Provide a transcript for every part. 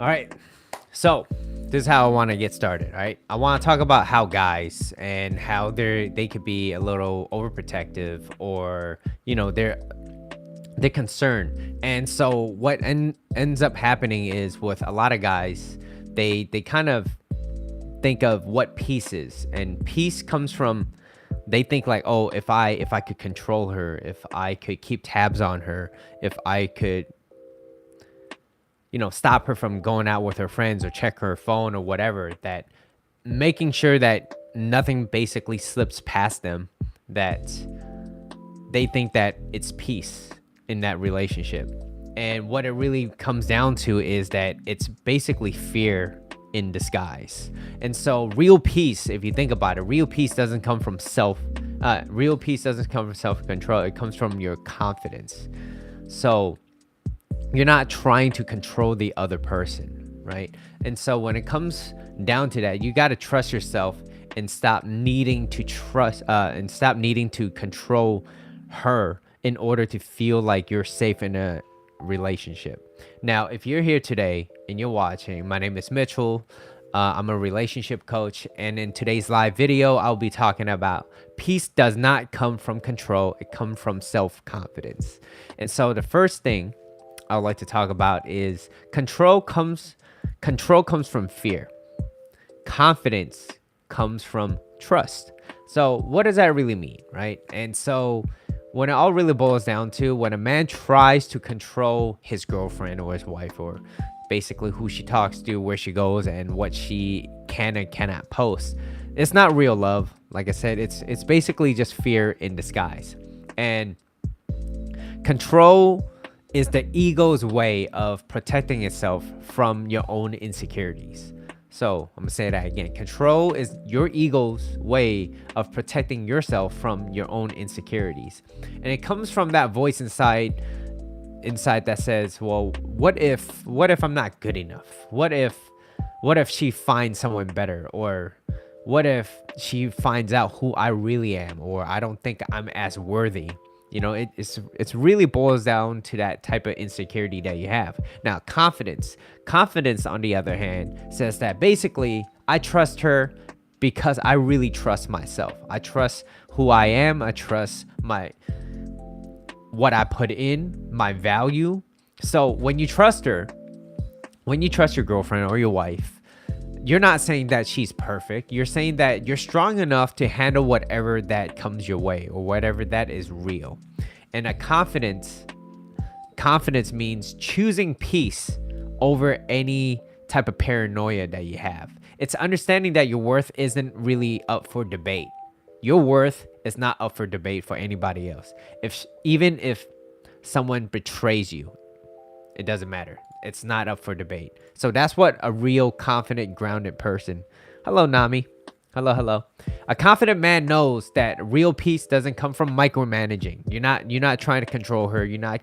All right. So this is how I want to get started. All right. I want to talk about how guys and how they could be a little overprotective, or they're concerned. And so what ends up happening is, with a lot of guys, they kind of think of what peace is, and peace comes from, they think like, oh, if I could control her, if I could keep tabs on her, if I could stop her from going out with her friends or check her phone or whatever, that making sure that nothing basically slips past them, that they think that it's peace in that relationship. And what it really comes down to is that it's basically fear in disguise. And so real peace, if you think about it, real peace doesn't come from self-control. It comes from your confidence. So you're not trying to control the other person, right? And so when it comes down to that, you got to trust yourself and stop needing to control her in order to feel like you're safe in a relationship. Now, if you're here today and you're watching, my name is Mitchell. I'm a relationship coach, and in today's live video, I'll be talking about peace does not come from control. It comes from self-confidence. And so the first thing I would like to talk about is control comes from fear. Confidence comes from trust. So what does that really mean, right? And so when it all really boils down to, when a man tries to control his girlfriend or his wife, or basically who she talks to, where she goes, and what she can and cannot post, it's not real love. Like I said, it's basically just fear in disguise. And control is the ego's way of protecting itself from your own insecurities. So I'm gonna say that again. Control is your ego's way of protecting yourself from your own insecurities. And it comes from that voice inside that says, well, what if I'm not good enough? What if she finds someone better? Or what if she finds out who I really am, or I don't think I'm as worthy? It's really boils down to that type of insecurity that you have. Now, confidence on the other hand says that basically I trust her because I really trust myself. I trust who I am. I trust what I put in, my value. So when you trust her, when you trust your girlfriend or your wife, you're not saying that she's perfect. You're saying that you're strong enough to handle whatever that comes your way, or whatever that is real. And confidence means choosing peace over any type of paranoia that you have. It's understanding that your worth isn't really up for debate. Your worth is not up for debate for anybody else. Even if someone betrays you, it doesn't matter. It's not up for debate. So that's what a real confident, grounded person. Hello, Nami. Hello. A confident man knows that real peace doesn't come from micromanaging. You're not trying to control her. You're not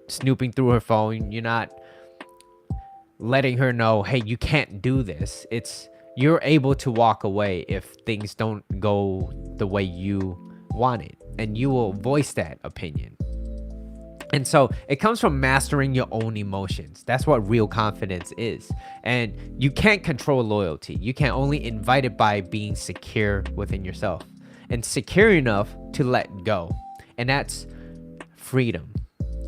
snooping through her phone. You're not letting her know, hey, you can't do this. You're able to walk away if things don't go the way you want it, and you will voice that opinion. And so it comes from mastering your own emotions. That's what real confidence is. And you can't control loyalty. You can only invite it by being secure within yourself, and secure enough to let go. And that's freedom.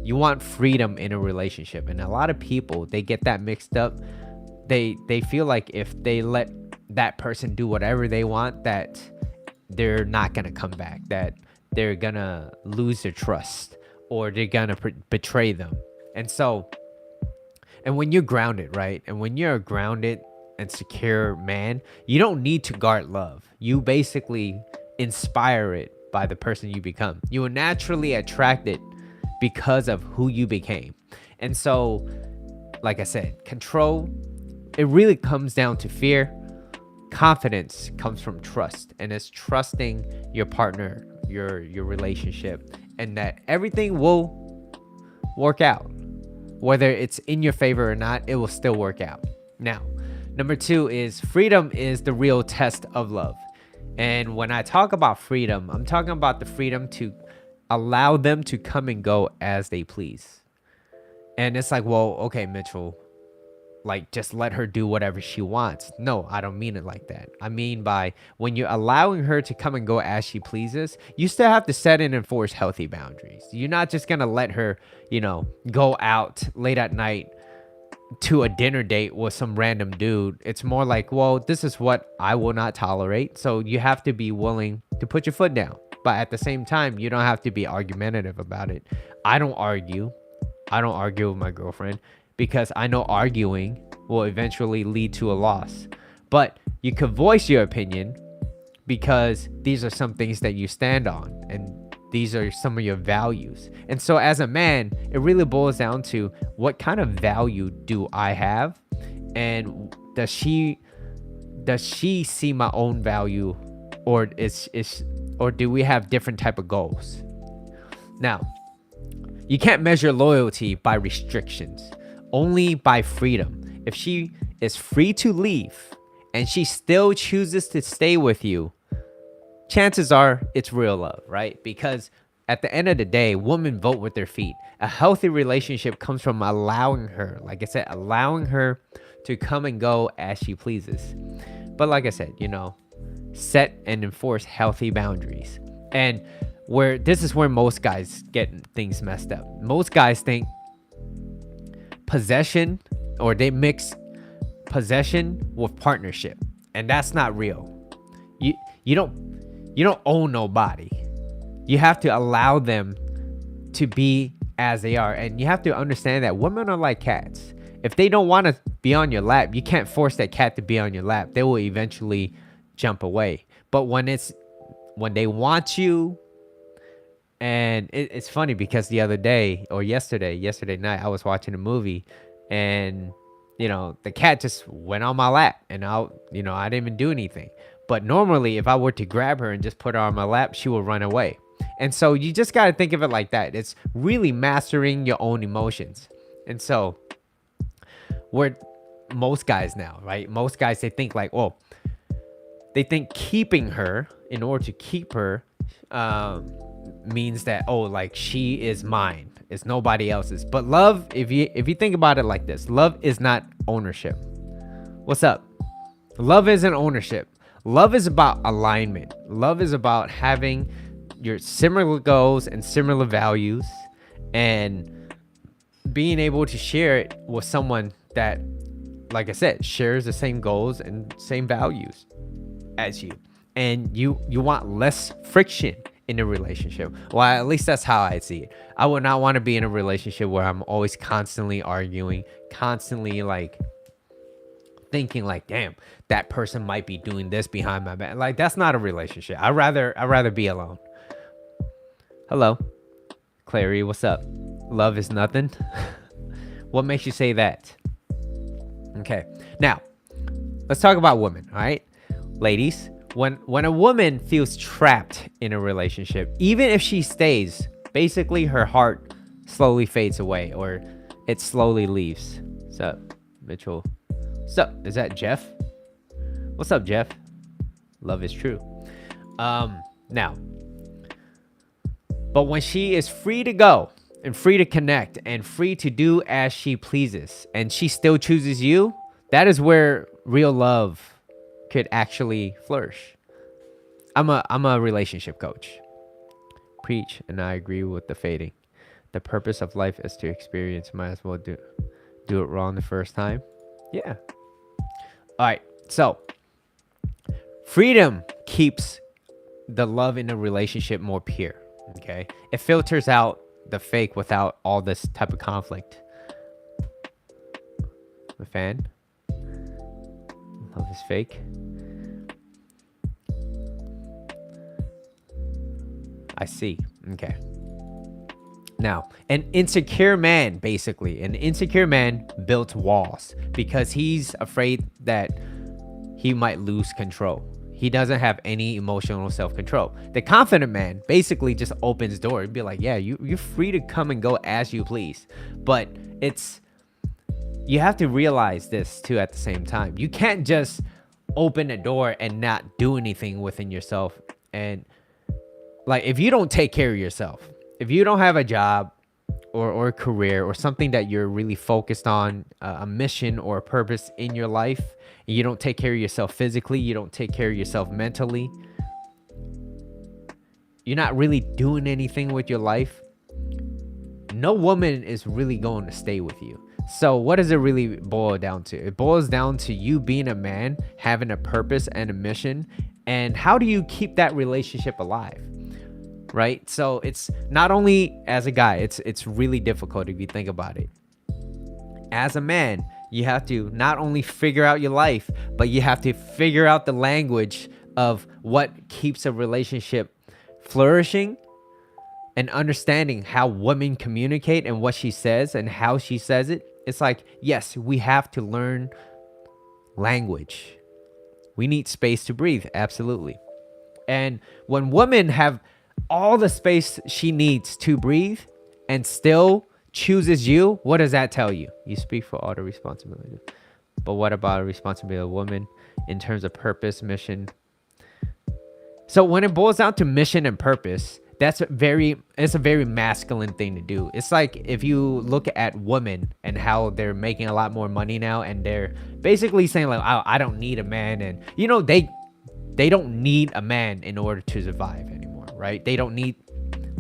You want freedom in a relationship. And a lot of people, they get that mixed up. They feel like if they let that person do whatever they want, that they're not going to come back, that they're going to lose their trust, or they're gonna betray them. And when you're grounded, right? And when you're a grounded and secure man, you don't need to guard love. You basically inspire it by the person you become. You will naturally attract it because of who you became. And so, like I said, control, it really comes down to fear. Confidence comes from trust, and it's trusting your partner, your relationship, and that everything will work out. Whether it's in your favor or not, it will still work out. Now, number 2 is freedom is the real test of love. And when I talk about freedom, I'm talking about the freedom to allow them to come and go as they please. And it's like, well, okay, Mitchell, like just let her do whatever she wants. No, I don't mean it like that. I mean by when you're allowing her to come and go as she pleases, you still have to set and enforce healthy boundaries. You're not just gonna let her, go out late at night to a dinner date with some random dude. It's more like, well, this is what I will not tolerate. So you have to be willing to put your foot down. But at the same time, you don't have to be argumentative about it. I don't argue. I don't argue with my girlfriend because I know arguing will eventually lead to a loss. But you could voice your opinion because these are some things that you stand on and these are some of your values. And so as a man, it really boils down to what kind of value do I have? And does she see my own value, or or do we have different type of goals? Now, you can't measure loyalty by restrictions, only by freedom. If she is free to leave and she still chooses to stay with you, chances are it's real love, right? Because at the end of the day, women vote with their feet. A healthy relationship comes from allowing her, like I said, allowing her to come and go as she pleases. But like I said, set and enforce healthy boundaries. And this is where most guys get things messed up. Most guys think possession, or they mix possession with partnership, and that's not real. You don't own nobody. You have to allow them to be as they are, and you have to understand that women are like cats. If they don't want to be on your lap, you can't force that cat to be on your lap. They will eventually jump away. But when they want you, and it's funny because the other day or yesterday night, I was watching a movie, and the cat just went on my lap, and I didn't even do anything. But normally, if I were to grab her and just put her on my lap, she will run away. And so you just got to think of it like that. It's really mastering your own emotions. And so we're most guys now, right? Most guys, they think like, they think keeping her, in order to keep her, means that, like she is mine. It's nobody else's. But love, if you think about it like this, love is not ownership. What's up? Love isn't ownership. Love is about alignment. Love is about having your similar goals and similar values, and being able to share it with someone that, like I said, shares the same goals and same values as you. And you want less friction in a relationship. Well, at least that's how I see it. I would not want to be in a relationship where I'm always constantly arguing, constantly like thinking like, damn, that person might be doing this behind my back. Like, that's not a relationship. I'd rather be alone. Hello, Clary, what's up? Love is nothing. What makes you say that? Okay, now let's talk about women. All right, ladies, when a woman feels trapped in a relationship, even if she stays, basically her heart slowly fades away, or it slowly leaves. What's up, Mitchell? What's up? Is that Jeff? What's up, Jeff? Love is true. Now, but when she is free to go and free to connect and free to do as she pleases, and she still chooses you, that is where real love could actually flourish. I'm a relationship coach. Preach, and I agree with the fading. The purpose of life is to experience. Might as well do it wrong the first time. Yeah. All right. So freedom keeps the love in a relationship more pure. Okay. It filters out the fake without all this type of conflict. A fan. Love is fake. I see. Okay. Now, an insecure man built walls because he's afraid that he might lose control. He doesn't have any emotional self-control. The confident man basically just opens door and be like, yeah, you're free to come and go as you please. But you have to realize this too at the same time. You can't just open a door and not do anything within yourself. And like, if you don't take care of yourself, if you don't have a job or a career or something that you're really focused on, a mission or a purpose in your life, and you don't take care of yourself physically, you don't take care of yourself mentally, you're not really doing anything with your life, no woman is really going to stay with you. So what does it really boil down to? It boils down to you being a man, having a purpose and a mission, and how do you keep that relationship alive? Right? So it's not only as a guy, it's really difficult if you think about it. As a man, you have to not only figure out your life, but you have to figure out the language of what keeps a relationship flourishing, and understanding how women communicate and what she says and how she says it. It's like, yes, we have to learn language. We need space to breathe, absolutely. And when women have all the space she needs to breathe and still chooses you, what does that tell you? You speak for all the responsibility. But what about a responsibility of a woman in terms of purpose, mission? So when it boils down to mission and purpose, it's a very masculine thing to do. It's like if you look at women and how they're making a lot more money now, and they're basically saying like, I don't need a man, and they don't need a man in order to survive anymore, right? They don't need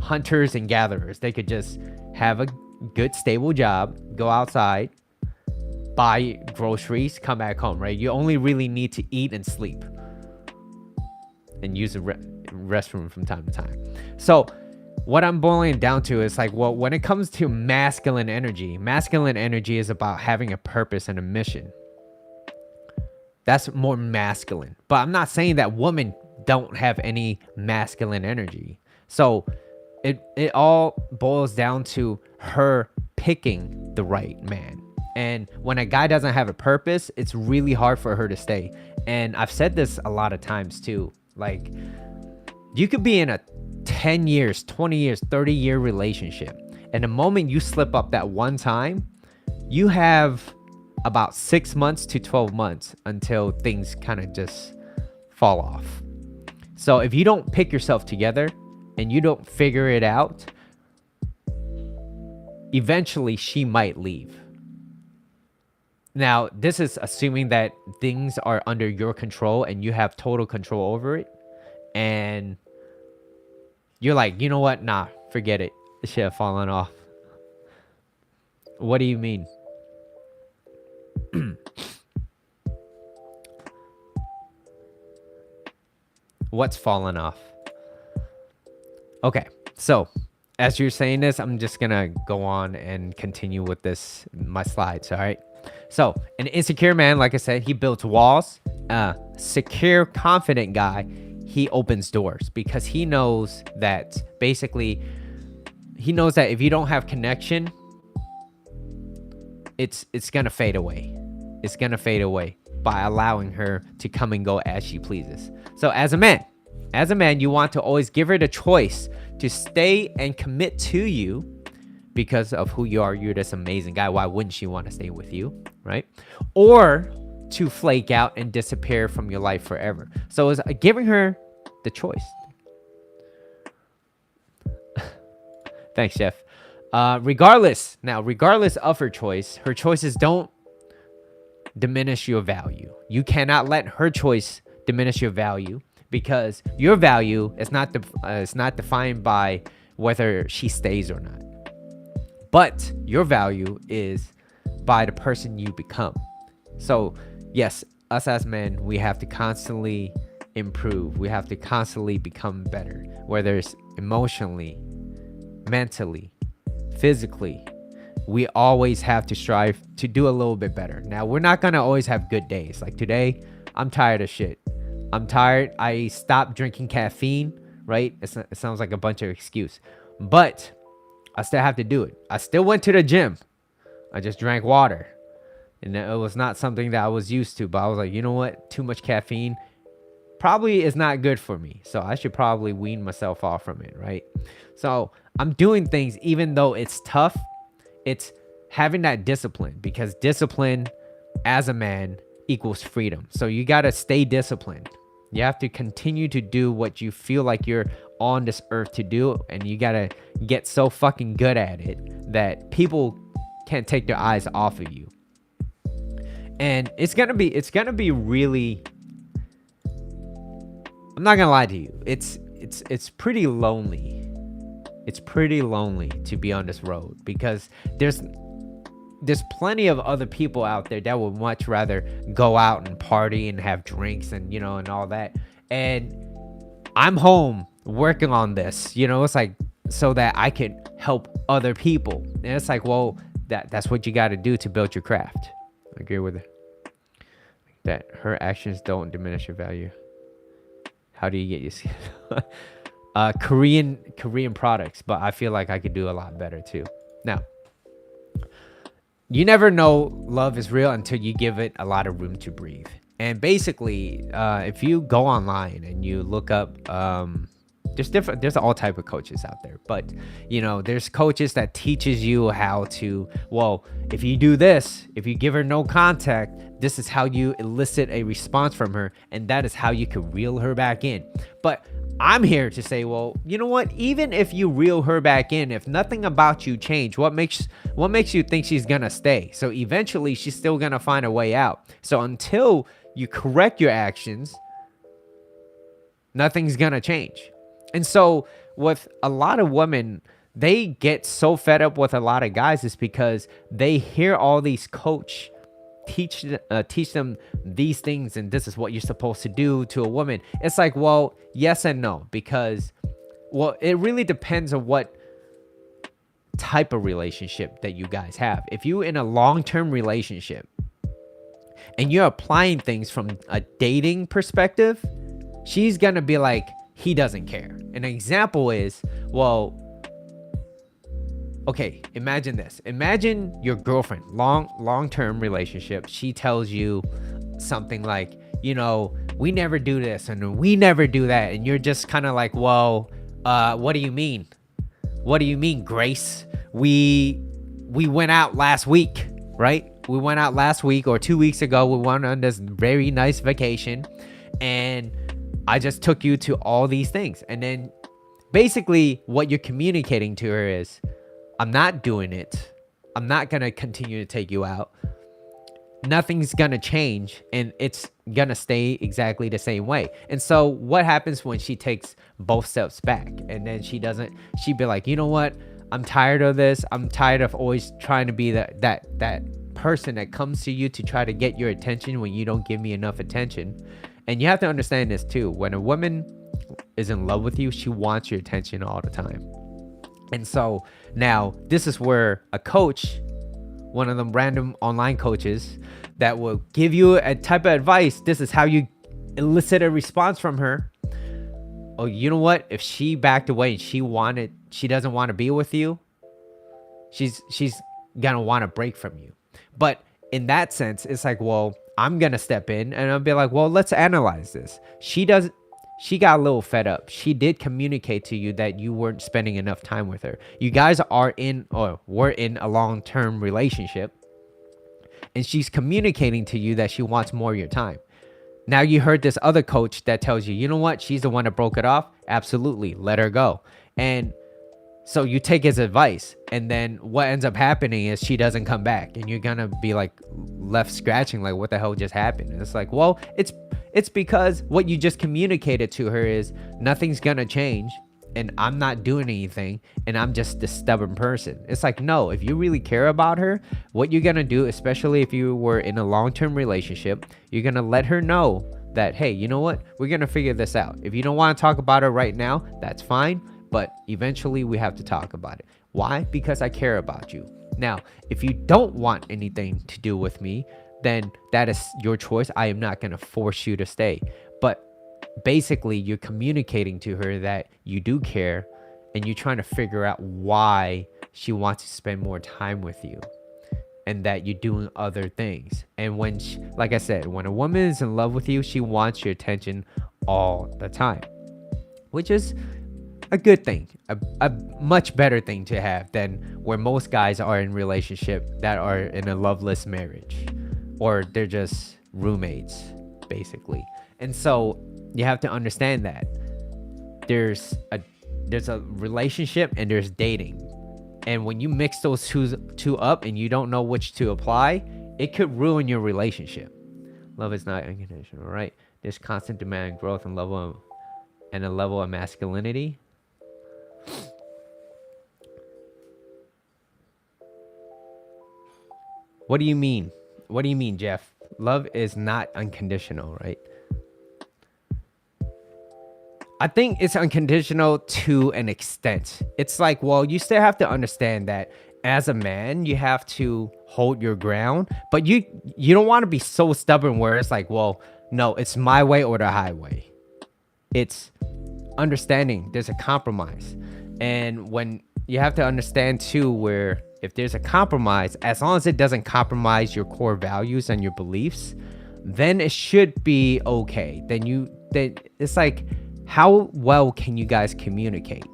hunters and gatherers. They could just have a good stable job, go outside, buy groceries, come back home, right? You only really need to eat and sleep and use the restroom from time to time. So what I'm boiling down to is like, well, when it comes to masculine energy is about having a purpose and a mission. That's more masculine. But I'm not saying that women don't have any masculine energy. So it all boils down to her picking the right man. And when a guy doesn't have a purpose, it's really hard for her to stay. And I've said this a lot of times too. Like, you could be in a 10 years, 20 years, 30-year relationship, and the moment you slip up that one time, you have about 6 months to 12 months until things kind of just fall off. So if you don't pick yourself together and you don't figure it out, eventually she might leave. Now, this is assuming that things are under your control and you have total control over it. And you're like, you know what? Nah, forget it. This shit have fallen off. What do you mean? What's fallen off? Okay, so as you're saying this, I'm just gonna go on and continue with my slides, all right? So an insecure man, like I said, he builds walls. Secure, confident guy, he opens doors, because he knows that if you don't have connection, it's gonna fade away. It's gonna fade away by allowing her to come and go as she pleases. So as a man, you want to always give her the choice to stay and commit to you because of who you are. You're this amazing guy. Why wouldn't she want to stay with you, right? Or to flake out and disappear from your life forever. So it's giving her the choice. Thanks, Jeff. Regardless of her choices don't diminish your value. You cannot let her choice diminish your value, because your value is not defined by whether she stays or not. But your value is by the person you become. So yes, us as men, we have to constantly improve. We have to constantly become better, whether it's emotionally, mentally, physically. We always have to strive to do a little bit better. Now, we're not going to always have good days. Like today, I'm tired of shit. I'm tired. I stopped drinking caffeine, right? It sounds like a bunch of excuse, but I still have to do it. I still went to the gym. I just drank water, and it was not something that I was used to, but I was like, you know what? Too much caffeine probably is not good for me. So I should probably wean myself off from it, right? So I'm doing things even though it's tough. It's having that discipline, because discipline as a man equals freedom. So you got to stay disciplined. You have to continue to do what you feel like you're on this earth to do, and you got to get so fucking good at it that people can't take their eyes off of you. And it's gonna be really, I'm not gonna lie to you, it's pretty lonely. It's pretty lonely to be on this road, because there's plenty of other people out there that would much rather go out and party and have drinks and, you know, and all that. And I'm home working on this, you know, it's like, so that I can help other people. And it's like, well, that's what you got to do to build your craft. I agree with it. That her actions don't diminish your value. How do you get your skin? Korean products, but I feel like I could do a lot better too. Now, you never know love is real until you give it a lot of room to breathe. And basically, if you go online and you look up, there's all type of coaches out there, but you know, there's coaches that teaches you how to, well, if you do this, if you give her no contact, this is how you elicit a response from her, and that is how you can reel her back in. But I'm here to say, well, you know what? Even if you reel her back in, if nothing about you change, what makes you think she's gonna stay? So eventually, she's still gonna find a way out. So until you correct your actions, nothing's gonna change. And so with a lot of women, they get so fed up with a lot of guys is because they hear all these coach teach them these things, and this is what you're supposed to do to a woman. It's like, well, yes and no, because, well, it really depends on what type of relationship that you guys have. If you're in a long-term relationship and you're applying things from a dating perspective, she's gonna be like, he doesn't care. An example is, well, okay, imagine this. Imagine your girlfriend, long-term relationship. She tells you something like, you know, we never do this and we never do that. And you're just kind of like, well, what do you mean? What do you mean, Grace? We went out last week, right? We went out last week or 2 weeks ago. We went on this very nice vacation, and I just took you to all these things. And then basically what you're communicating to her is, I'm not doing it. I'm not going to continue to take you out. Nothing's going to change, and it's going to stay exactly the same way. And so what happens when she takes both steps back, and then she'd be like, you know what? I'm tired of this. I'm tired of always trying to be that person that comes to you to try to get your attention when you don't give me enough attention. And you have to understand this too. When a woman is in love with you, she wants your attention all the time. And so now this is where a coach, one of them random online coaches that will give you a type of advice, this is how you elicit a response from her. Oh, you know what? If she backed away and she doesn't want to be with you, she's gonna want to break from you. But in that sense, it's like, well, I'm gonna step in and I'll be like, well, let's analyze this. She got a little fed up. She did communicate to you that you weren't spending enough time with her. You guys were in a long-term relationship, and she's communicating to you that she wants more of your time. Now you heard this other coach that tells you, you know what? She's the one that broke it off. Absolutely. Let her go. And so you take his advice, and then what ends up happening is she doesn't come back, and you're gonna be like left scratching, like, what the hell just happened? And it's like, well, it's because what you just communicated to her is nothing's gonna change, and I'm not doing anything, and I'm just the stubborn person. It's like, no, if you really care about her, what you're gonna do, especially if you were in a long-term relationship, you're gonna let her know that, hey, you know what? We're gonna figure this out. If you don't want to talk about it right now, that's fine, but eventually we have to talk about it. Why? Because I care about you. Now, if you don't want anything to do with me, then that is your choice. I am not going to force you to stay. But basically, you're communicating to her that you do care, and you're trying to figure out why she wants to spend more time with you, and that you're doing other things. And when like I said, when a woman is in love with you, she wants your attention all the time, which is a good thing, a much better thing to have than where most guys are in relationship that are in a loveless marriage, or they're just roommates, basically. And so you have to understand that there's a relationship and there's dating. And when you mix those two up and you don't know which to apply, it could ruin your relationship. Love is not unconditional, right? There's constant demand, growth, and a level of masculinity. What do you mean? What do you mean, Jeff? Love is not unconditional, right? I think it's unconditional to an extent. It's like, well, you still have to understand that as a man, you have to hold your ground, but you don't want to be so stubborn where it's like, well, no, it's my way or the highway. It's understanding there's a compromise. And when you have to understand too, where if there's a compromise, as long as it doesn't compromise your core values and your beliefs, then it should be okay. Then it's like, how well can you guys communicate?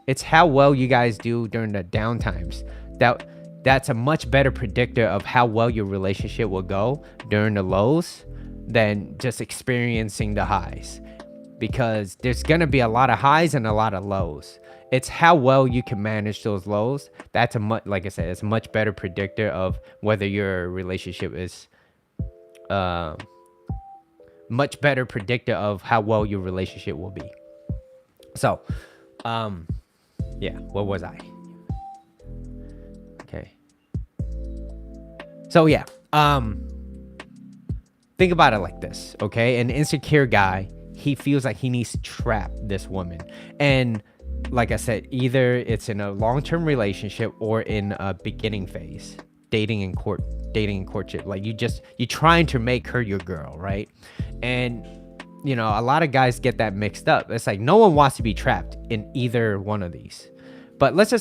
It's how well you guys do during the downtimes. That's a much better predictor of how well your relationship will go during the lows than just experiencing the highs. Because there's gonna be a lot of highs and a lot of lows. It's how well you can manage those lows. That's like I said, it's a much better predictor of whether your relationship is much better predictor of how well your relationship will be. So, yeah, what was I? Okay. So yeah, think about it like this, okay? An insecure guy, he feels like he needs to trap this woman. And like I said, either it's in a long-term relationship or in a beginning phase, dating and courtship. Like you're trying to make her your girl, right? And you know, a lot of guys get that mixed up. It's like no one wants to be trapped in either one of these. But let's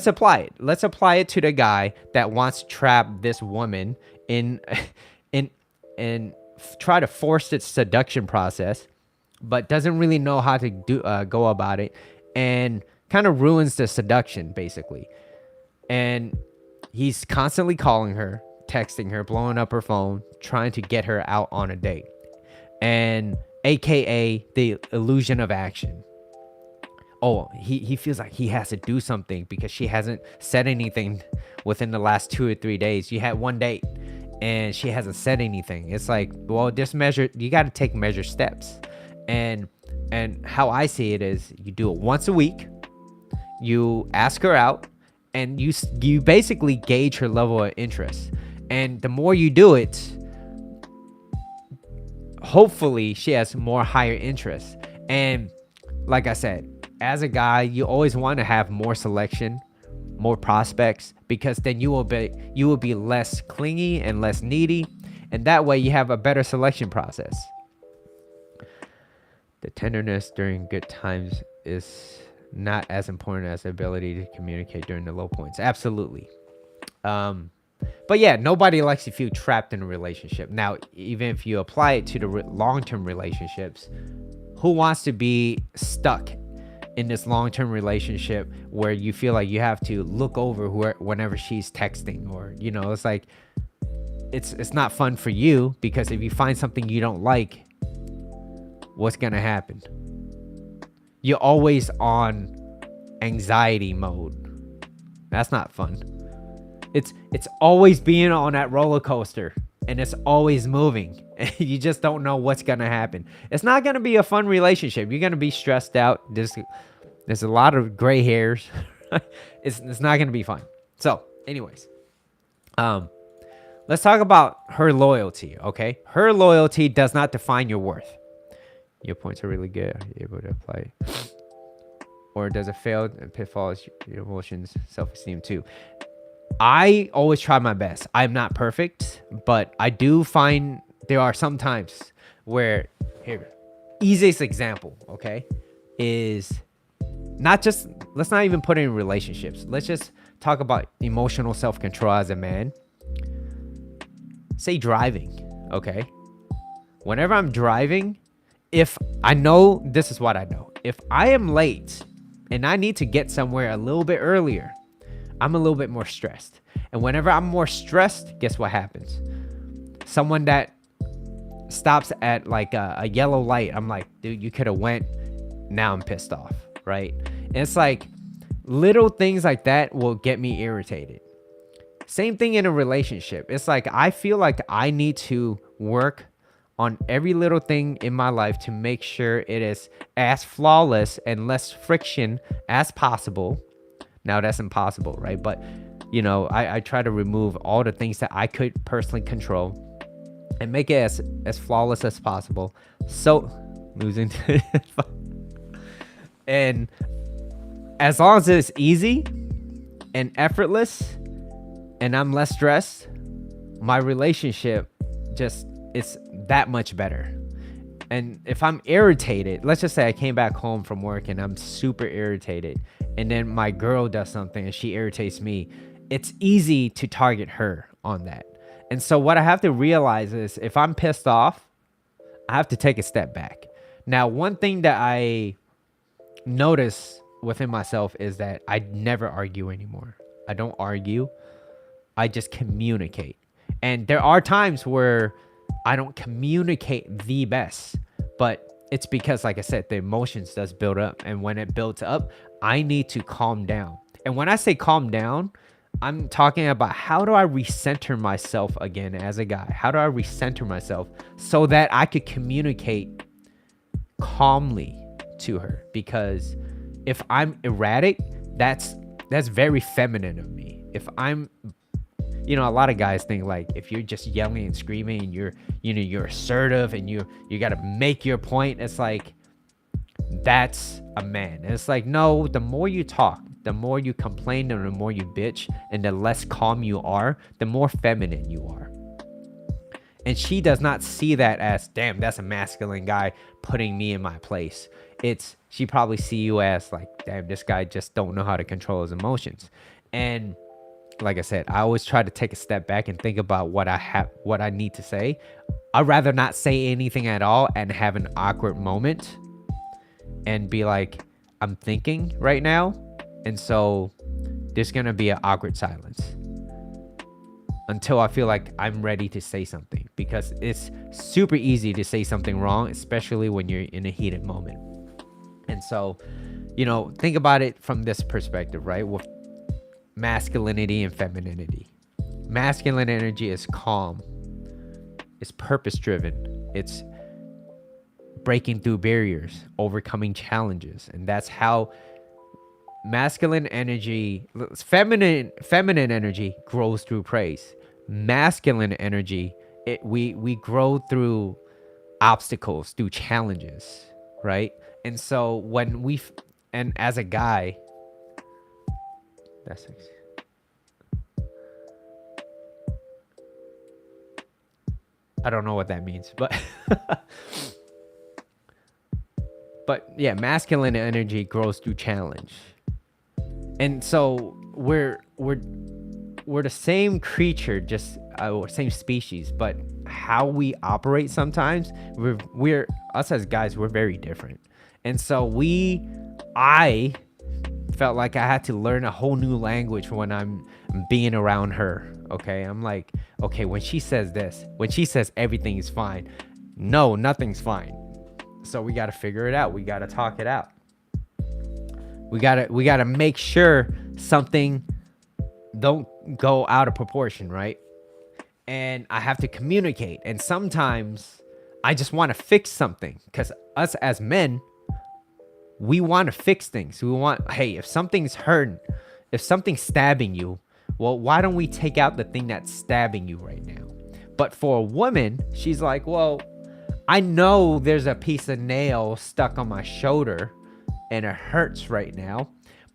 apply it. Let's apply it to the guy that wants to trap this woman in try to force its seduction process, but doesn't really know how to go about it, and kind of ruins the seduction basically. And he's constantly calling her, texting her, blowing up her phone, trying to get her out on a date, and aka the illusion of action. Oh, he feels like he has to do something because she hasn't said anything within the last 2 or 3 days. You had one date and she hasn't said anything. It's like, well, you got to take measured steps. And how I see it is, you do it once a week, you ask her out, and you basically gauge her level of interest. And the more you do it, hopefully she has more higher interest. And like I said, as a guy, you always want to have more selection, more prospects, because then you will be less clingy and less needy, and that way you have a better selection process. The tenderness during good times is not as important as the ability to communicate during the low points. Absolutely. But yeah, nobody likes to feel trapped in a relationship. Now, even if you apply it to the long-term relationships, who wants to be stuck in this long-term relationship where you feel like you have to look over whenever she's texting, or you know, it's like it's not fun for you, because if you find something you don't like, what's gonna happen? You're always on anxiety mode. That's not fun. It's always being on that roller coaster, and it's always moving. You just don't know what's gonna happen. It's not gonna be a fun relationship. You're gonna be stressed out. There's a lot of gray hairs. It's not gonna be fun. So, anyways, let's talk about her loyalty. Okay, her loyalty does not define your worth. Your points are really good. Are you able to apply? Or does it fail and pitfalls your emotions, self-esteem too? I always try my best. I'm not perfect, but I do find there are some times where, here, easiest example, okay, is let's not even put it in relationships. Let's just talk about emotional self-control as a man. Say driving, okay? Whenever I'm driving, if I know, this is what I know. If I am late and I need to get somewhere a little bit earlier, I'm a little bit more stressed. And whenever I'm more stressed, guess what happens? Someone that stops at like a yellow light, I'm like, dude, you could have went. Now I'm pissed off, right? And it's like, Little things like that will get me irritated. Same thing in a relationship. It's like I feel like I need to work on every little thing in my life to make sure it is as flawless and less friction as possible. Now that's impossible, right? But I try to remove all the things that I could personally control and make it as flawless as possible. So losing and as long as it's easy and effortless and I'm less stressed, my relationship just it's that much better. And if I'm irritated, let's just say I came back home from work and I'm super irritated, and then my girl does something and she irritates me, it's easy to target her on that. And so what I have to realize is if I'm pissed off, I have to take a step back. Now, one thing that I notice within myself is that I never argue anymore. I don't argue. I just communicate. And there are times where I don't communicate the best, but it's because, like I said, the emotions does build up. And when it builds up, I need to calm down. And when I say calm down, I'm talking about how do I recenter myself again as a guy? How do I recenter myself so that I could communicate calmly to her? Because if I'm erratic, that's very feminine of me. If I'm a lot of guys think like if you're just yelling and screaming and you're assertive and you got to make your point, it's like that's a man. And it's like, no, the more you talk, the more you complain, and the more you bitch, and the less calm you are, the more feminine you are. And she does not see that as, damn, that's a masculine guy putting me in my place. She probably see you as like, damn, this guy just don't know how to control his emotions. And like I said, I always try to take a step back and think about what I need to say. I'd rather not say anything at all and have an awkward moment and be like, I'm thinking right now. And so there's going to be an awkward silence until I feel like I'm ready to say something, because it's super easy to say something wrong, especially when you're in a heated moment. And so, think about it from this perspective, right? With masculinity and femininity. Masculine energy is calm. It's purpose driven. It's breaking through barriers, overcoming challenges. And that's how masculine energy, feminine energy grows through praise. Masculine energy, we grow through obstacles, through challenges, right? And so and as a guy, that's I don't know what that means, but but yeah, masculine energy grows through challenge. And so we're the same creature, just same species, but how we operate sometimes, we're us as guys, we're very different. And so I felt like I had to learn a whole new language when I'm being around her. Okay, I'm like, okay, when she says this, when she says everything is fine, no, nothing's fine. So we got to figure it out. We got to talk it out. We gotta make sure something don't go out of proportion, right? And I have to communicate. And sometimes I just want to fix something, because us as men, we want to fix things. We want, hey, if something's hurting, if something's stabbing you, well, why don't we take out the thing that's stabbing you right now? But for a woman, she's like, well, I know there's a piece of nail stuck on my shoulder and it hurts right now,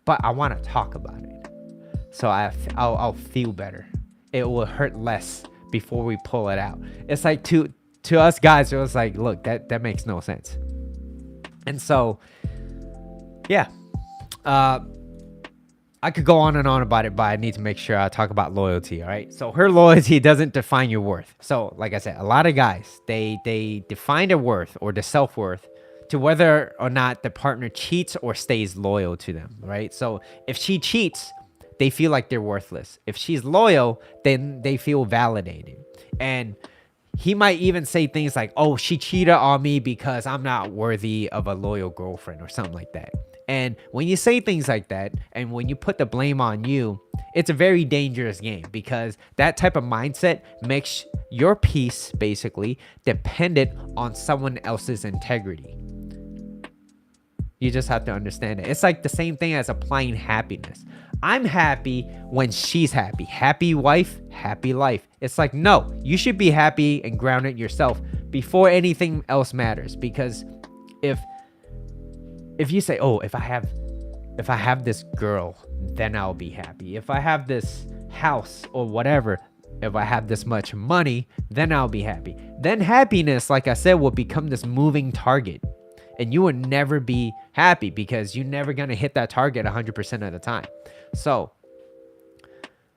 but I want to talk about it. So I'll feel better. It will hurt less before we pull it out. It's like to us guys, it was like, look, that makes no sense. And so, yeah, I could go on and on about it, but I need to make sure I talk about loyalty. All right. So her loyalty doesn't define your worth. So like I said, a lot of guys, they define their worth or their self-worth to whether or not the partner cheats or stays loyal to them, right? So if she cheats, they feel like they're worthless. If she's loyal, then they feel validated. And he might even say things like, oh, she cheated on me because I'm not worthy of a loyal girlfriend or something like that. And when you say things like that, and when you put the blame on you, it's a very dangerous game, because that type of mindset makes your peace basically dependent on someone else's integrity. You just have to understand it. It's like the same thing as applying happiness. I'm happy when she's happy. Happy wife, happy life. It's like, no, you should be happy and grounded yourself before anything else matters. Because if you say, oh, if I have this girl, then I'll be happy. If I have this house or whatever, if I have this much money, then I'll be happy. Then happiness, like I said, will become this moving target. And you will never be happy, because you're never going to hit that target 100% of the time. So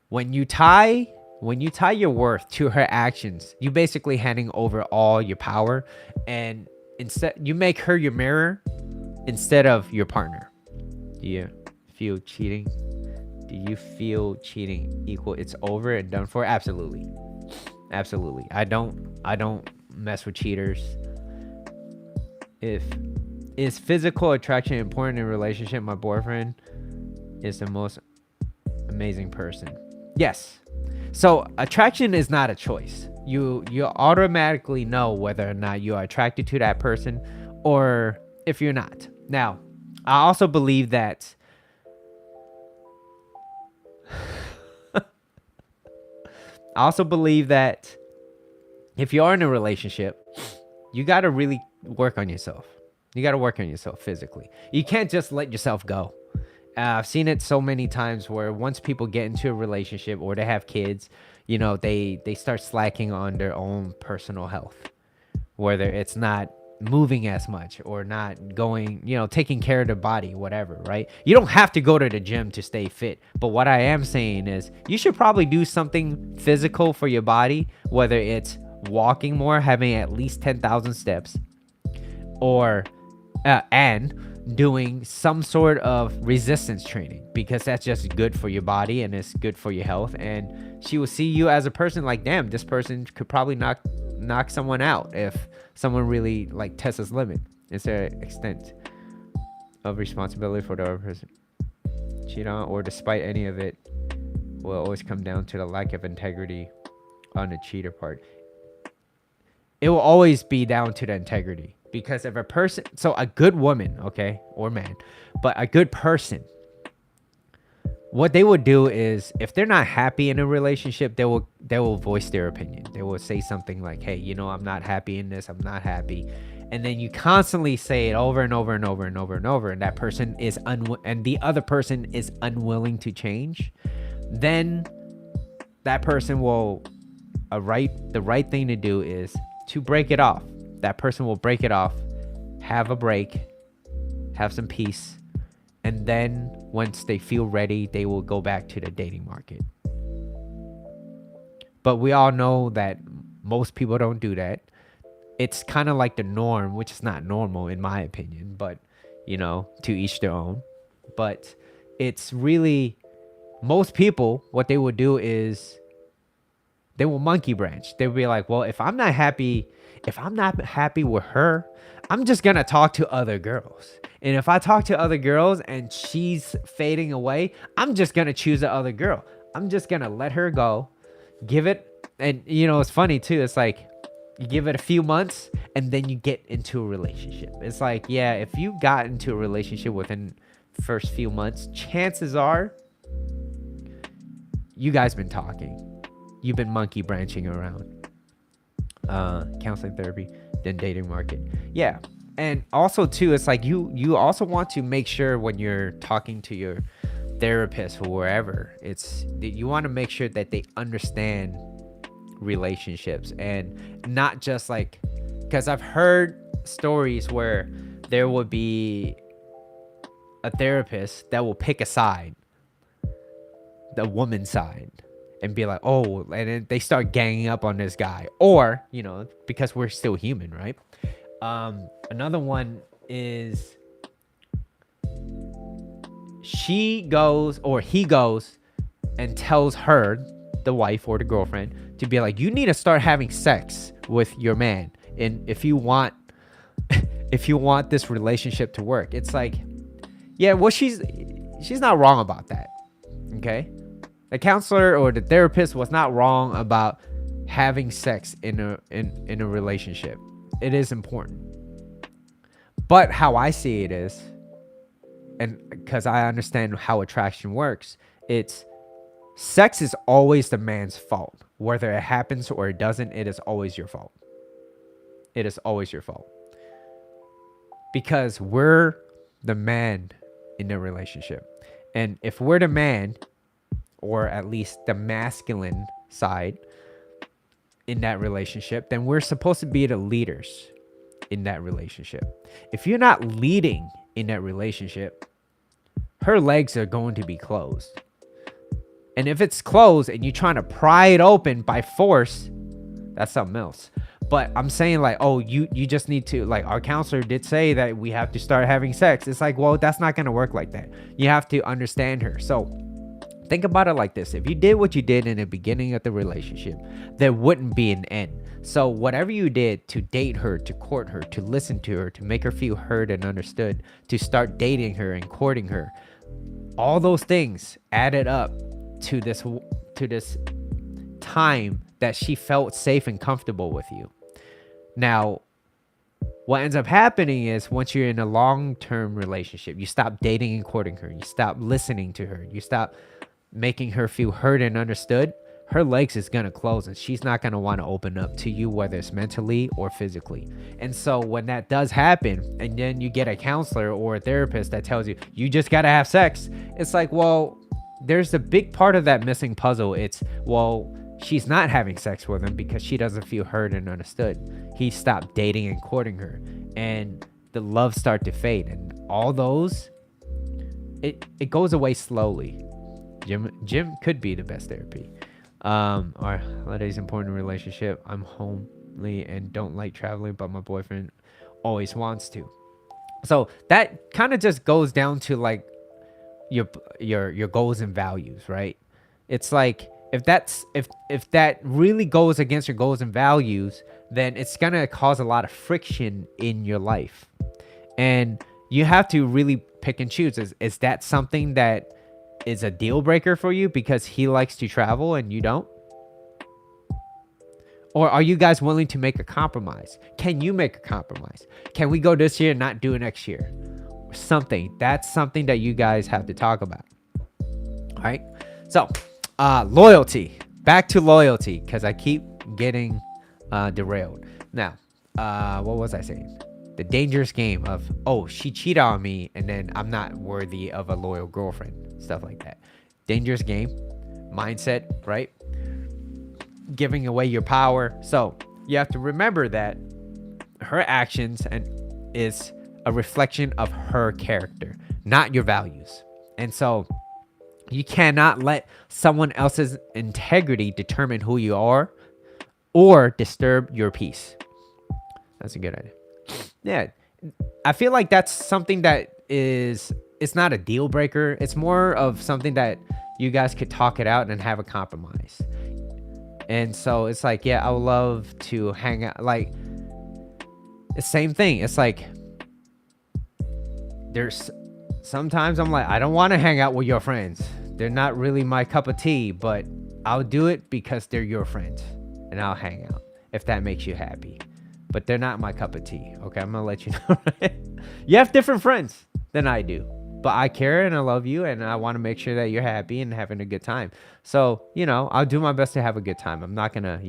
when you tie your worth to her actions, you basically handing over all your power, and instead you make her your mirror instead of your partner. Do you feel cheating? Do you feel cheating equal it's over and done for? Absolutely. Absolutely. I don't mess with cheaters. Is physical attraction important in a relationship? My boyfriend is the most amazing person. Yes. So attraction is not a choice. You automatically know whether or not you are attracted to that person, or if you're not. Now, I also believe that if you are in a relationship, you got to really work on yourself. You got to work on yourself physically. You can't just let yourself go. I've seen it so many times where once people get into a relationship or they have kids, they start slacking on their own personal health, whether it's not moving as much or not going, taking care of the body, whatever, right? You don't have to go to the gym to stay fit. But what I am saying is you should probably do something physical for your body, whether it's walking more, having at least 10,000 steps, or and doing some sort of resistance training, because that's just good for your body and it's good for your health. And she will see you as a person like, damn, this person could probably knock someone out if someone really like tests his limit. Is there an extent of responsibility for the other person cheat on, or despite any of it will always come down to the lack of integrity on the cheater part? It will always be down to the integrity. Because if a person, so a good woman, okay, or man, but a good person, what they would do is, if they're not happy in a relationship, they will voice their opinion. They will say something like, hey, I'm not happy in this, I'm not happy. And then you constantly say it over and over and over and over and over, and that person is and the other person is unwilling to change, then that person will, the right thing to do is to break it off. That person will break it off, have a break, have some peace, and then once they feel ready, they will go back to the dating market. But we all know that most people don't do that. It's kind of like the norm, which is not normal in my opinion, but to each their own. But it's really, most people, what they will do is they will monkey branch. They'll be like, well, if I'm not happy with her, I'm just gonna talk to other girls. And if I talk to other girls and she's fading away, I'm just gonna choose the other girl. I'm just gonna let her go, give it. And it's funny too. It's like you give it a few months and then you get into a relationship. It's like, yeah, if you got into a relationship within the first few months, chances are you guys been talking. You've been monkey branching around. Counseling, therapy, then dating market. Yeah. And also too, it's like you also want to make sure when you're talking to your therapist or wherever, you want to make sure that they understand relationships, and not just like, because I've heard stories where there will be a therapist that will pick a side, the woman's side, and be like, oh, and then they start ganging up on this guy, or because we're still human, right? Another one is she goes or he goes and tells her, the wife or the girlfriend, to be like, you need to start having sex with your man, and if you want this relationship to work. It's like, Yeah, well, she's not wrong about that. Okay, the counselor or the therapist was not wrong about having sex in a relationship. It is important, but how I see it is, and because I understand how attraction works, it's sex is always the man's fault. Whether it happens or it doesn't, it is always your fault. It is always your fault. Because we're the man in the relationship. And if we're the man, or at least the masculine side in that relationship, then we're supposed to be the leaders in that relationship. If you're not leading in that relationship, her legs are going to be closed. And if it's closed and you're trying to pry it open by force, that's something else. But I'm saying like, oh, you just need to, like, our counselor did say that we have to start having sex. It's like, well, that's not going to work like that. You have to understand her. So think about it like this. If you did what you did in the beginning of the relationship, there wouldn't be an end. So whatever you did to date her, to court her, to listen to her, to make her feel heard and understood, to start dating her and courting her, all those things added up to this time that she felt safe and comfortable with you. Now, what ends up happening is once you're in a long-term relationship, you stop dating and courting her. You stop listening to her. You stop making her feel heard and understood. Her legs is going to close and she's not going to want to open up to you, whether it's mentally or physically. And so when that does happen, and then you get a counselor or a therapist that tells you, you just got to have sex. It's like, well, there's a big part of that missing puzzle. It's, well, she's not having sex with him because she doesn't feel heard and understood. He stopped dating and courting her, and the love start to fade, and all those, it goes away slowly. Gym could be the best therapy. Our holidays important relationship. I'm homely and don't like traveling, but my boyfriend always wants to. So that kind of just goes down to like your goals and values, right? It's like, if that really goes against your goals and values, then it's gonna cause a lot of friction in your life, and you have to really pick and choose. Is that something that is a deal breaker for you because he likes to travel and you don't? Or are you guys willing to make a compromise? Can you make a compromise? Can we go this year and not do it next year? Or something. That's something that you guys have to talk about. All right. So loyalty. Back to loyalty, because I keep getting derailed. Now, what was I saying? The dangerous game of, oh, she cheated on me and then I'm not worthy of a loyal girlfriend. Stuff like that. Dangerous game. Mindset, right? Giving away your power. So you have to remember that her actions is a reflection of her character, not your values. And so you cannot let someone else's integrity determine who you are or disturb your peace. That's a good idea. Yeah, I feel like that's something that it's not a deal breaker. It's more of something that you guys could talk it out and have a compromise. And so it's like, yeah, I would love to hang out. Like, the same thing. It's like, there's sometimes I'm like, I don't want to hang out with your friends. They're not really my cup of tea, but I'll do it because they're your friends and I'll hang out if that makes you happy. But they're not my cup of tea. Okay, I'm gonna let you know. You have different friends than I do, but I care and I love you and I want to make sure that you're happy and having a good time. So, I'll do my best to have a good time. I'm not gonna,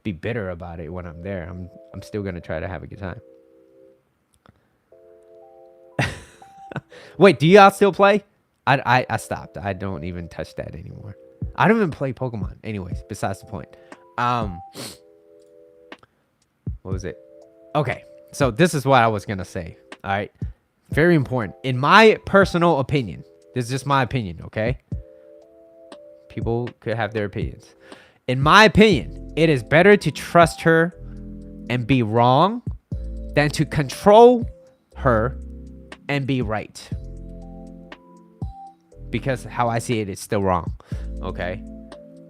be bitter about it when I'm there. I'm still gonna try to have a good time. Wait, do y'all still play? I stopped. I don't even touch that anymore. I don't even play Pokemon. Anyways, besides the point. What was it? Okay, so this is what I was gonna say. All right, very important. In my personal opinion, this is just my opinion, okay? People could have their opinions. In my opinion, it is better to trust her and be wrong than to control her and be right. Because how I see it, it's still wrong, okay?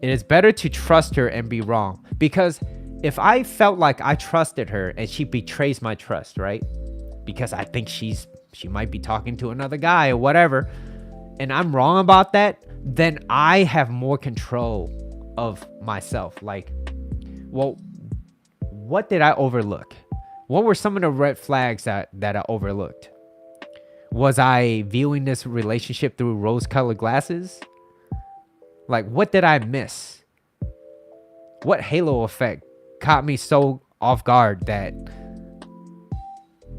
It is better to trust her and be wrong. Because if I felt like I trusted her and she betrays my trust, right? Because I think she's she might be talking to another guy or whatever, and I'm wrong about that, then I have more control of myself. Like, well, what did I overlook? What were some of the red flags that I overlooked? Was I viewing this relationship through rose-colored glasses? Like, what did I miss? What halo effect caught me so off guard that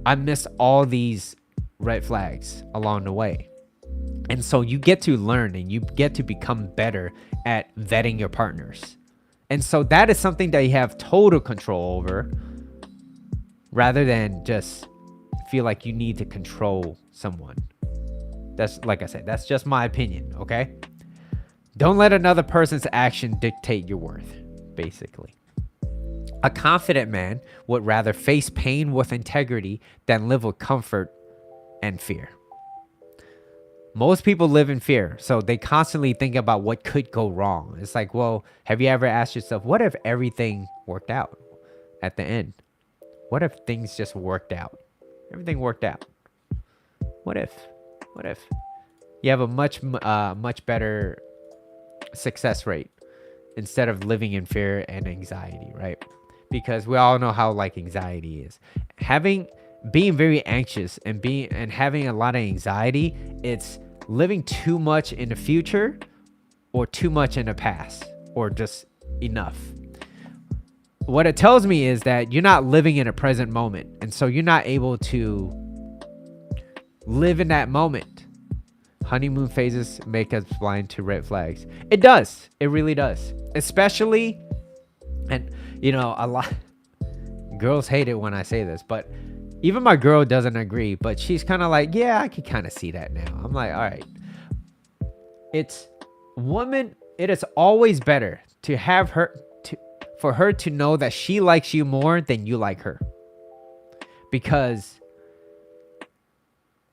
I missed all these red flags along the way? And so you get to learn and you get to become better at vetting your partners. And so that is something that you have total control over, rather than just feel like you need to control someone. That's, like I said, that's just my opinion, okay? Don't let another person's action dictate your worth, basically. A confident man would rather face pain with integrity than live with comfort and fear. Most people live in fear, so they constantly think about what could go wrong. It's like, well, have you ever asked yourself, what if everything worked out at the end? What if things just worked out? Everything worked out. What if? What if? You have a much better success rate instead of living in fear and anxiety, right? Because we all know how like anxiety is. Being very anxious and having a lot of anxiety, it's living too much in the future or too much in the past or just enough. What it tells me is that you're not living in a present moment, and so you're not able to live in that moment. Honeymoon phases make us blind to red flags. It does. It really does. Especially, and you know, a lot girls hate it when I say this, but even my girl doesn't agree, but she's kind of like, yeah, I can kind of see that now. I'm like, all right. It is always better to have for her to know that she likes you more than you like her. Because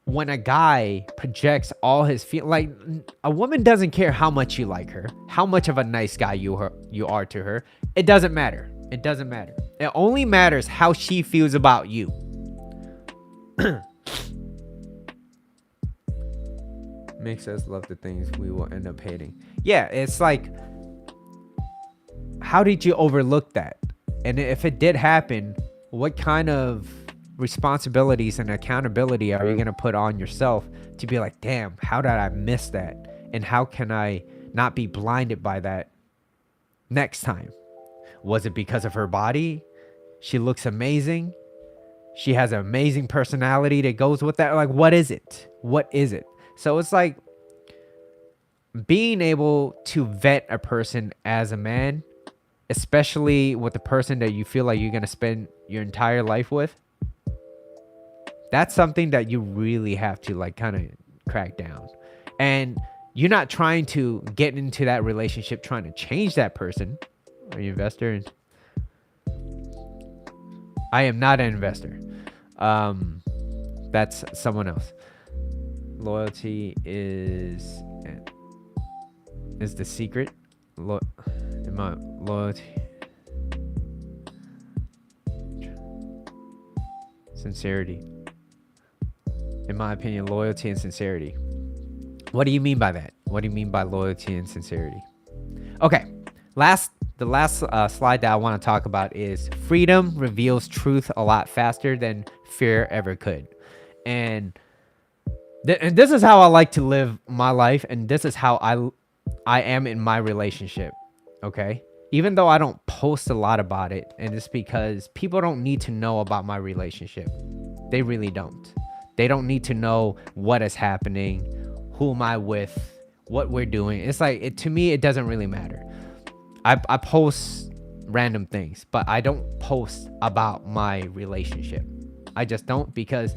when a guy projects all his like, a woman doesn't care how much you like her, how much of a nice guy you are to her. It doesn't matter. It doesn't matter. It only matters how she feels about you. Makes us love the things we will end up hating. Yeah, it's like, how did you overlook that? And if it did happen, what kind of responsibilities and accountability are you going to put on yourself to be like, damn, how did I miss that? And how can I not be blinded by that next time? Was it because of her body? She looks amazing. She has an amazing personality that goes with that. Like, what is it? What is it? So it's like being able to vet a person as a man, especially with the person that you feel like you're going to spend your entire life with. That's something that you really have to like kind of crack down. And you're not trying to get into that relationship trying to change that person. Are you an investor? I am not an investor. That's someone else. Loyalty is the secret. Loyalty. Sincerity. In my opinion, loyalty and sincerity. What do you mean by that? What do you mean by loyalty and sincerity? Okay, the last slide that I want to talk about is freedom reveals truth a lot faster than fear ever could. And this is how I like to live my life, and this is how I am in my relationship, okay? Even though I don't post a lot about it, and it's because people don't need to know about my relationship. They really don't. They don't need to know what is happening, who am I with, what we're doing. It's like, to me, it doesn't really matter. I post random things, but I don't post about my relationship. I just don't, because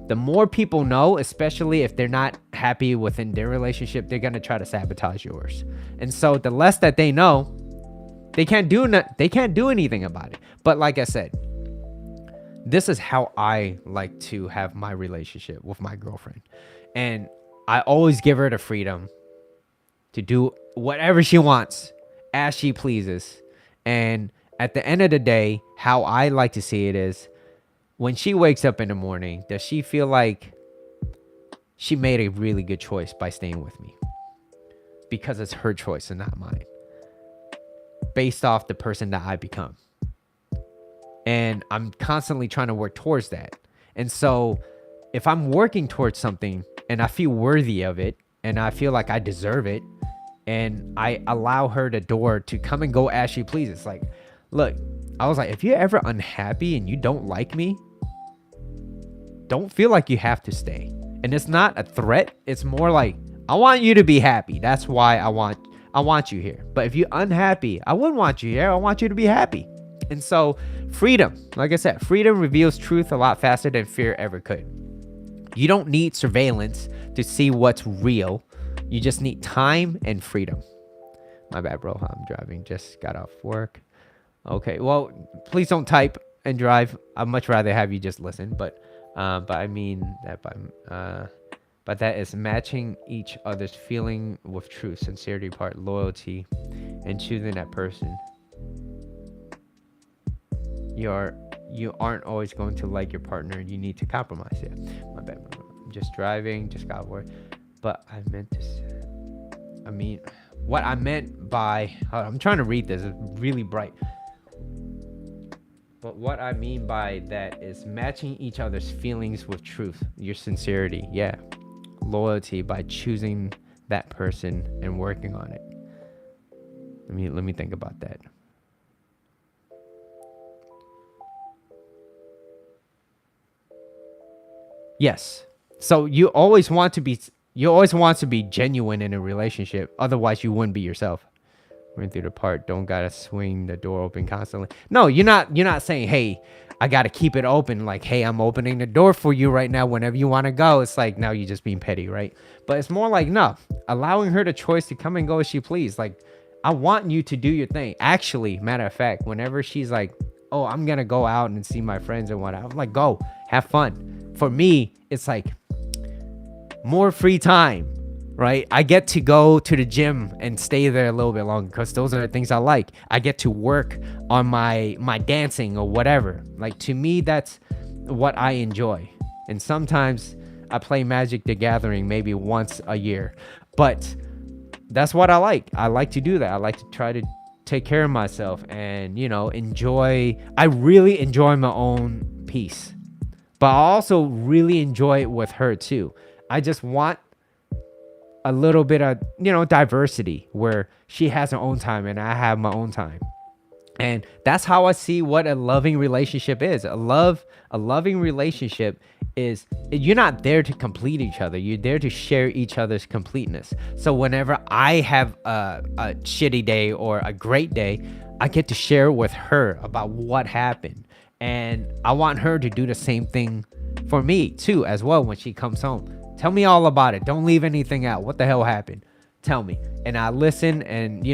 the more people know, especially if they're not happy within their relationship, they're going to try to sabotage yours. And so the less that they know, they can't do anything about it. But like I said, this is how I like to have my relationship with my girlfriend. And I always give her the freedom to do whatever she wants, as she pleases. And at the end of the day, how I like to see it is, when she wakes up in the morning, does she feel like she made a really good choice by staying with me because it's her choice and not mine, based off the person that I become. And I'm constantly trying to work towards that. And so if I'm working towards something and I feel worthy of it and I feel like I deserve it, and I allow her the door to come and go as she pleases. Like, look, I was like, if you're ever unhappy and you don't like me, don't feel like you have to stay. And it's not a threat. It's more like, I want you to be happy. That's why I want you here. But if you're unhappy, I wouldn't want you here. I want you to be happy. And so freedom, like I said, freedom reveals truth a lot faster than fear ever could. You don't need surveillance to see what's real. You just need time and freedom. My bad, bro. I'm driving. Just got off work. Okay. Well, please don't type and drive. I'd much rather have you just listen. But I mean that but that is matching each other's feeling with truth, sincerity, part loyalty, and choosing that person. You aren't always going to like your partner. You need to compromise. Yeah. My bad. I'm just driving. Just got work. But what I meant by, I'm trying to read this, it's really bright. But what I mean by that is matching each other's feelings with truth, your sincerity, yeah. Loyalty by choosing that person and working on it. Let me think about that. Yes. So you always want to be genuine in a relationship. Otherwise, you wouldn't be yourself. Run through the part. Don't gotta swing the door open constantly. No, you're not saying, hey, I gotta keep it open. Like, hey, I'm opening the door for you right now. Whenever you want to go, it's like, now you're just being petty, right? But it's more like, no, allowing her the choice to come and go as she please. Like, I want you to do your thing. Actually, matter of fact, whenever she's like, oh, I'm gonna go out and see my friends and whatnot, I'm like, go, have fun. For me, it's like more free time, right? I get to go to the gym and stay there a little bit longer because those are the things I like. I get to work on my dancing or whatever. Like, to me, that's what I enjoy. And sometimes I play Magic the Gathering maybe once a year, but that's what I like. I like to do that. I like to try to take care of myself and, I really enjoy my own peace, but I also really enjoy it with her too. I just want a little bit of, diversity where she has her own time and I have my own time. And that's how I see what a loving relationship is. A loving relationship is, you're not there to complete each other. You're there to share each other's completeness. So whenever I have a shitty day or a great day, I get to share with her about what happened. And I want her to do the same thing for me too, as well, when she comes home. Tell me all about it. Don't leave anything out. What the hell happened? Tell me. And I listen and,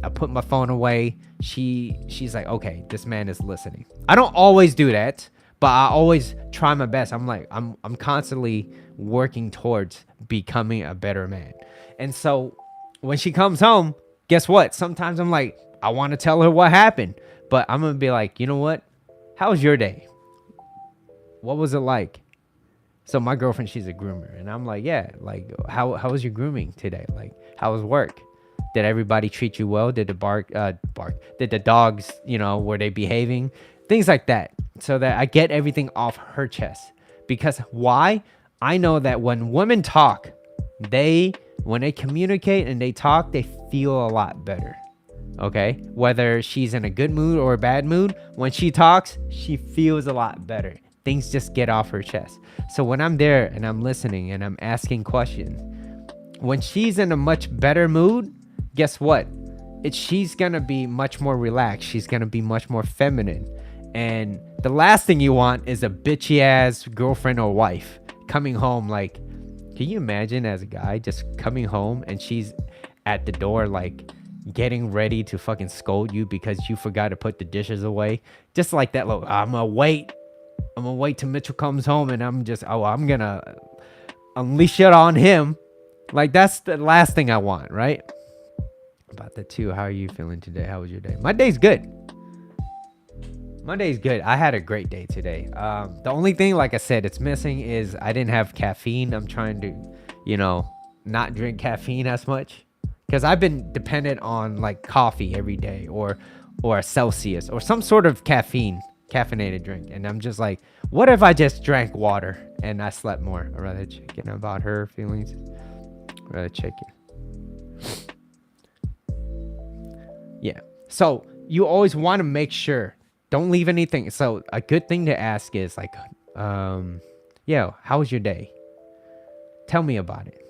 I put my phone away. She's like, okay, this man is listening. I don't always do that, but I always try my best. I'm like, I'm constantly working towards becoming a better man. And so when she comes home, guess what? Sometimes I'm like, I want to tell her what happened, but I'm going to be like, you know what? How was your day? What was it like? So my girlfriend, she's a groomer, and I'm like, yeah, like, how was your grooming today? Like, how was work? Did everybody treat you well? Did the bark? Did the dogs, were they behaving? Things like that, so that I get everything off her chest. Because why? I know that when women talk, when they communicate and they talk, they feel a lot better. Okay, whether she's in a good mood or a bad mood, when she talks, she feels a lot better. Things just get off her chest. So when I'm there and I'm listening and I'm asking questions, when she's in a much better mood, guess what? She's gonna be much more relaxed. She's gonna be much more feminine. And the last thing you want is a bitchy ass girlfriend or wife coming home. Like, can you imagine as a guy just coming home and she's at the door, like, getting ready to fucking scold you because you forgot to put the dishes away? Just like that. Look, I'm gonna wait till Mitchell comes home and I'm gonna unleash it on him. Like, that's the last thing I want, right? About the two, how are you feeling today? How was your day? My day's good. Monday's good. I had a great day today. The only thing, like I said, it's missing is I didn't have caffeine. I'm trying to, not drink caffeine as much because I've been dependent on like coffee every day or a Celsius or some sort of caffeinated drink. And I'm just like, what if I just drank water and I slept more? I'd rather check in about her feelings. I'd rather check it. Yeah. So you always want to make sure. Don't leave anything. So a good thing to ask is like, yeah, how was your day? Tell me about it.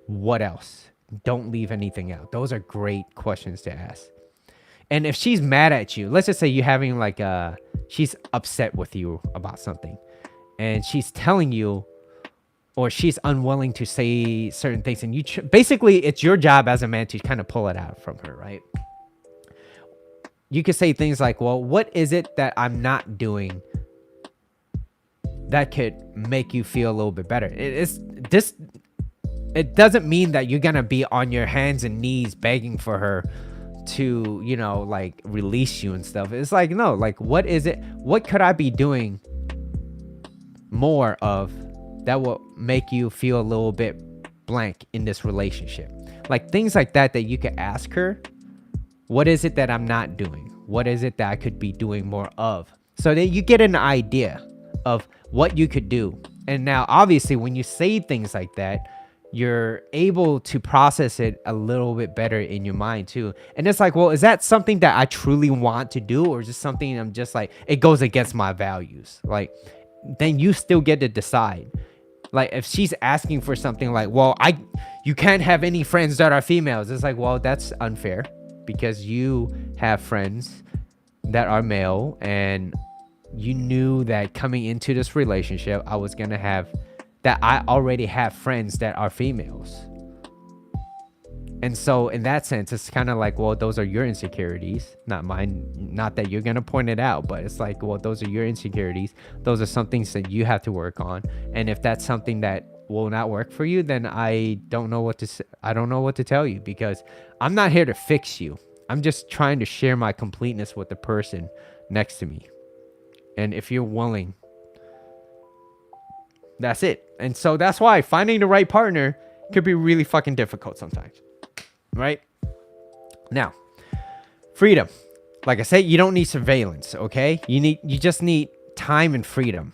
What else? Don't leave anything out. Those are great questions to ask. And if she's mad at you, let's just say you're having like she's upset with you about something and she's telling you or she's unwilling to say certain things and you basically it's your job as a man to kind of pull it out from her, right? You could say things like, well, what is it that I'm not doing that could make you feel a little bit better? It doesn't mean that you're going to be on your hands and knees begging for her to, like release you and stuff. It's like, no, like, what is it? What could I be doing more of that will make you feel a little bit blank in this relationship? Like things like that you could ask her. What is it that I'm not doing? What is it that I could be doing more of? So that you get an idea of what you could do. And now, obviously, when you say things like that, you're able to process it a little bit better in your mind too. And it's like, well, is that something that I truly want to do? Or is it something I'm just like, it goes against my values? Like, then you still get to decide. Like if she's asking for something like, well, you can't have any friends that are females. It's like, well, that's unfair. Because you have friends that are male and you knew that coming into this relationship, I already have friends that are females. And so in that sense, it's kind of like, well, those are your insecurities, not mine. Not that you're going to point it out, but it's like, well, those are your insecurities. Those are some things that you have to work on. And if that's something that will not work for you, then I don't know what to tell you, because I'm not here to fix you. I'm just trying to share my completeness with the person next to me. And if you're willing, that's it. And so that's why finding the right partner could be really fucking difficult sometimes. Right? Now, freedom. Like I said, you don't need surveillance, okay? You just need time and freedom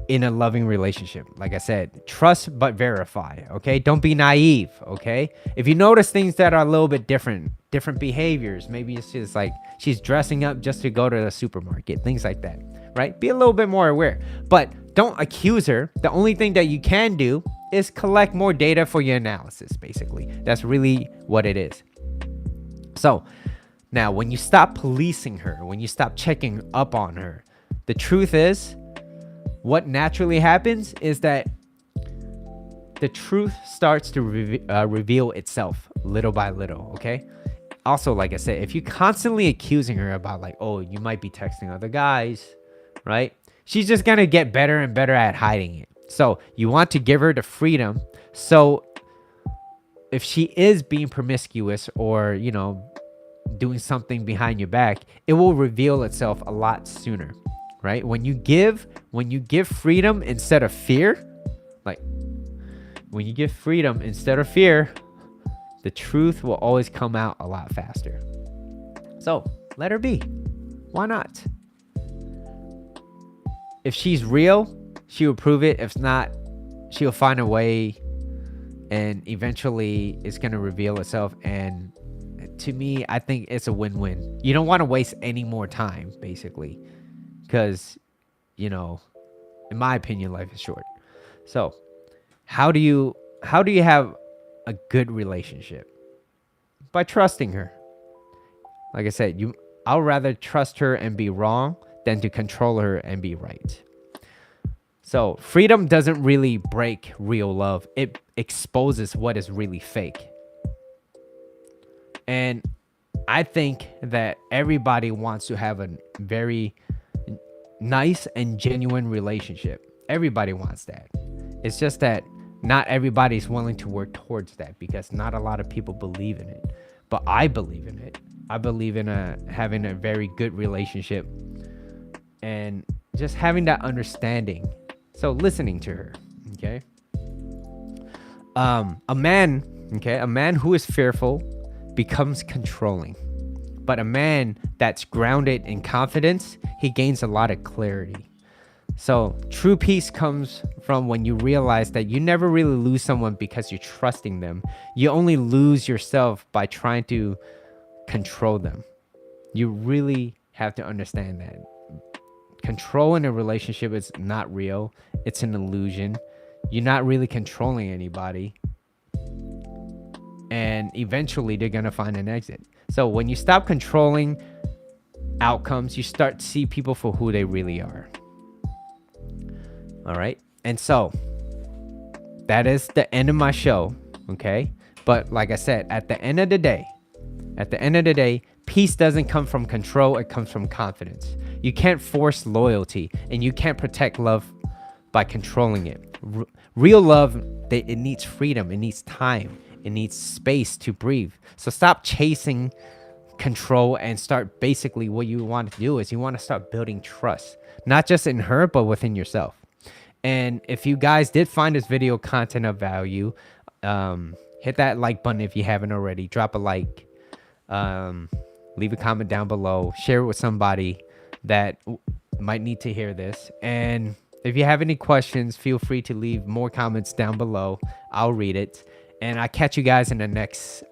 in a loving relationship. Like I said, trust but verify, okay? Don't be naive, okay? If you notice things that are a little bit different behaviors, maybe it's just like she's dressing up just to go to the supermarket, things like that, right? Be a little bit more aware, but don't accuse her. The only thing that you can do is collect more data for your analysis, basically. That's really what it is. So now when you stop policing her, when you stop checking up on her, the truth is, what naturally happens is that the truth starts to reveal itself little by little, okay? Also, like I said, if you're constantly accusing her about like, oh, you might be texting other guys, right? She's just going to get better and better at hiding it. So you want to give her the freedom. So if she is being promiscuous or, doing something behind your back, it will reveal itself a lot sooner, right? When you give freedom instead of fear, the truth will always come out a lot faster. So let her be. Why not? If she's real, she will prove it. If not, she'll find a way, and eventually it's going to reveal itself. And to me, I think it's a win-win. You don't want to waste any more time, basically, because, in my opinion, life is short. So how do you have a good relationship? By trusting her. Like I said, I'll rather trust her and be wrong than to control her and be right. So freedom doesn't really break real love. It exposes what is really fake. And I think that everybody wants to have a very nice and genuine relationship. Everybody wants that. It's just that not everybody's willing to work towards that because not a lot of people believe in it. But I believe in it. I believe in having a very good relationship and just having that understanding. So listening to her, okay? A man who is fearful becomes controlling. But a man that's grounded in confidence, he gains a lot of clarity. So true peace comes from when you realize that you never really lose someone because you're trusting them. You only lose yourself by trying to control them. You really have to understand that. Control in a relationship is not real. It's an illusion. You're not really controlling anybody. And eventually they're going to find an exit. So when you stop controlling outcomes, you start to see people for who they really are. All right. And so that is the end of my show. Okay. But like I said, at the end of the day, peace doesn't come from control. It comes from confidence. You can't force loyalty, and you can't protect love by controlling it. Real love, it needs freedom. It needs time. It needs space to breathe. So stop chasing control and start basically what you want to do is you want to start building trust, not just in her, but within yourself. And if you guys did find this video content of value, hit that like button if you haven't already. Drop a like, leave a comment down below, share it with somebody that might need to hear this. And if you have any questions, feel free to leave more comments down below. I'll read it. And I'll catch you guys in the next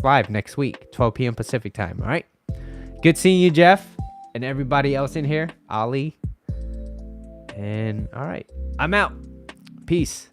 live next week, 12 p.m. Pacific time. All right. Good seeing you, Jeff, and everybody else in here. Ali. And all right, I'm out. Peace.